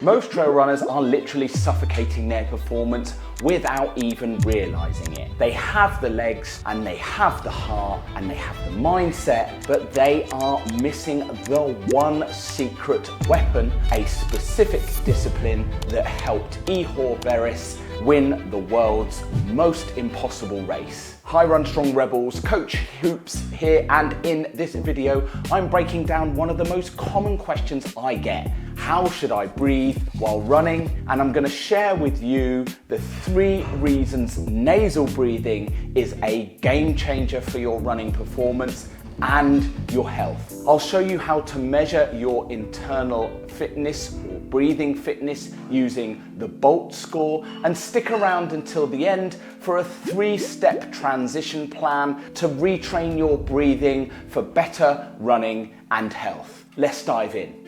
Most trail runners are literally suffocating their performance without even realizing it. They have the legs and they have the heart and they have the mindset, but they are missing the one secret weapon, a specific discipline that helped Ihor Veris win the world's most impossible race. Hi Run Strong Rebels, Coach Hoops here, and in this video I'm breaking down one of the most common questions I get. How should I breathe while running? And I'm going to share with you the 3 reasons nasal breathing is a game changer for your running performance and your health. I'll show you how to measure your internal fitness or breathing fitness using the BOLT score, and stick around until the end for a 3-step transition plan to retrain your breathing for better running and health. Let's dive in.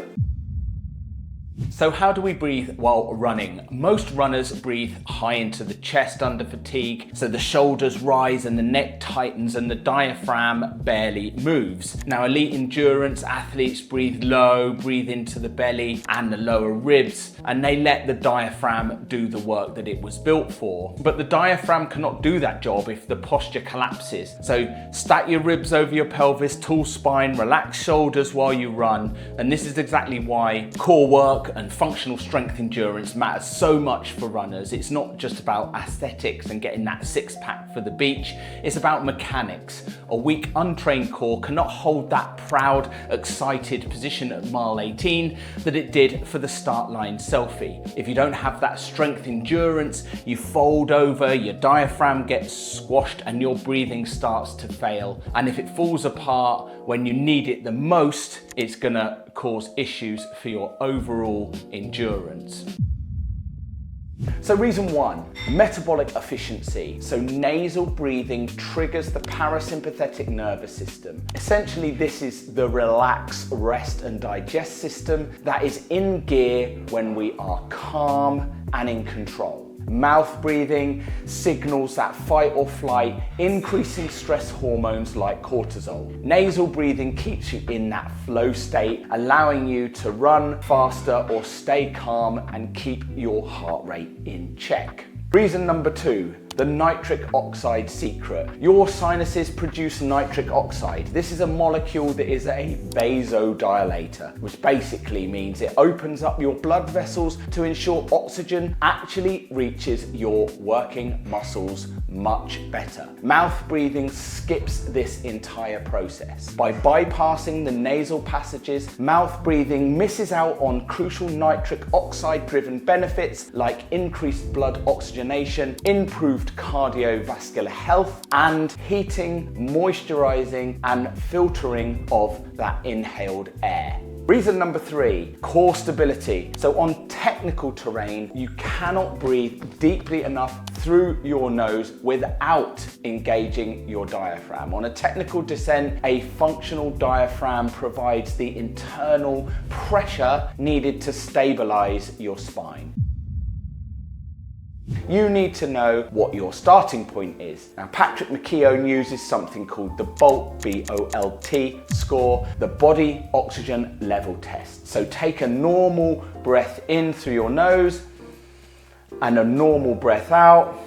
So how do we breathe while running? Most runners breathe high into the chest under fatigue, so the shoulders rise and the neck tightens and the diaphragm barely moves. Now, elite endurance athletes breathe low, breathe into the belly and the lower ribs, and they let the diaphragm do the work that it was built for. But the diaphragm cannot do that job if the posture collapses. So stack your ribs over your pelvis, tall spine, relax shoulders while you run, and this is exactly why core work and functional strength endurance matters so much for runners. It's not just about aesthetics and getting that 6-pack for the beach, it's about mechanics. A weak, untrained core cannot hold that proud, excited position at mile 18 that it did for the start line selfie. If you don't have that strength endurance, you fold over, your diaphragm gets squashed and your breathing starts to fail. And if it falls apart when you need it the most, it's gonna cause issues for your overall endurance. So reason 1, metabolic efficiency. So nasal breathing triggers the parasympathetic nervous system. Essentially, this is the relax, rest and digest system that is in gear when we are calm and in control. Mouth breathing signals that fight or flight, increasing stress hormones like cortisol. Nasal breathing keeps you in that flow state, allowing you to run faster or stay calm and keep your heart rate in check. Reason number 2, the nitric oxide secret. Your sinuses produce nitric oxide. This is a molecule that is a vasodilator, which basically means it opens up your blood vessels to ensure oxygen actually reaches your working muscles much better. Mouth breathing skips this entire process. By bypassing the nasal passages, mouth breathing misses out on crucial nitric oxide driven benefits like increased blood oxygenation, improved cardiovascular health, and heating, moisturizing and filtering of that inhaled air. Reason number 3, core stability. So on technical terrain, you cannot breathe deeply enough through your nose without engaging your diaphragm. On a technical descent, a functional diaphragm provides the internal pressure needed to stabilize your spine. You need to know what your starting point is. Now, Patrick McKeown uses something called the BOLT, B-O-L-T score, the body oxygen level test. So take a normal breath in through your nose and a normal breath out.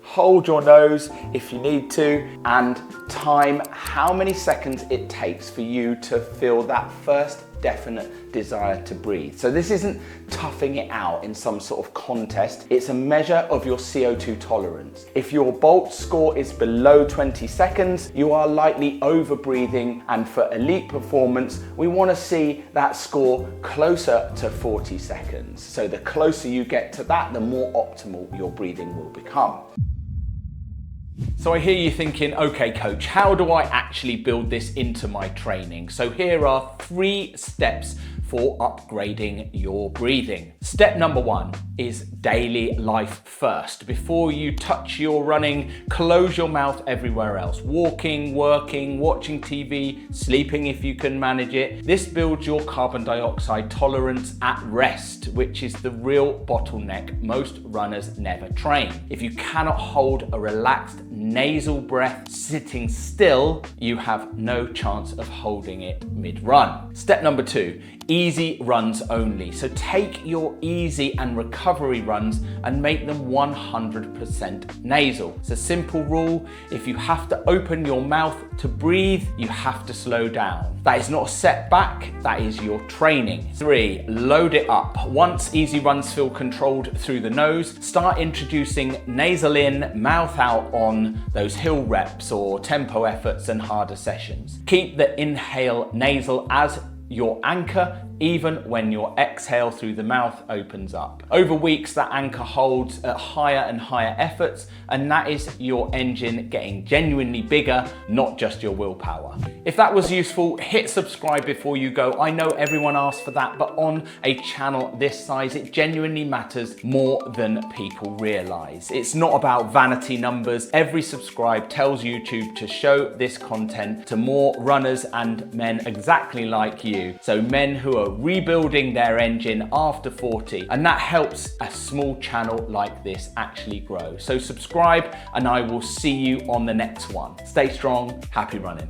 Hold your nose if you need to, and time how many seconds it takes for you to feel that first definite desire to breathe. So this isn't toughing it out in some sort of contest, it's a measure of your CO2 tolerance. If your BOLT score is below 20 seconds, you are likely over breathing, and for elite performance, we want to see that score closer to 40 seconds. So the closer you get to that, the more optimal your breathing will become. So I hear you thinking, okay coach, how do I actually build this into my training? So here are 3 steps for upgrading your breathing. Step number 1 is daily life first. Before you touch your running, close your mouth everywhere else. Walking, working, watching TV, sleeping if you can manage it. This builds your carbon dioxide tolerance at rest, which is the real bottleneck most runners never train. If you cannot hold a relaxed nasal breath sitting still, you have no chance of holding it mid-run. Step number 2, eat easy runs only. So take your easy and recovery runs and make them 100% nasal. It's a simple rule. If you have to open your mouth to breathe, you have to slow down. That is not a setback, that is your training. 3, load it up. Once easy runs feel controlled through the nose, start introducing nasal in, mouth out on those hill reps or tempo efforts and harder sessions. Keep the inhale nasal as your anchor, even when your exhale through the mouth opens up. Over weeks, that anchor holds at higher and higher efforts, and that is your engine getting genuinely bigger, not just your willpower. If that was useful, hit subscribe before you go. I know everyone asks for that, but on a channel this size, it genuinely matters more than people realize. It's not about vanity numbers. Every subscribe tells YouTube to show this content to more runners and men exactly like you. So men who are rebuilding their engine after 40, and that helps a small channel like this actually grow. So subscribe, and I will see you on the next one. Stay strong, happy running.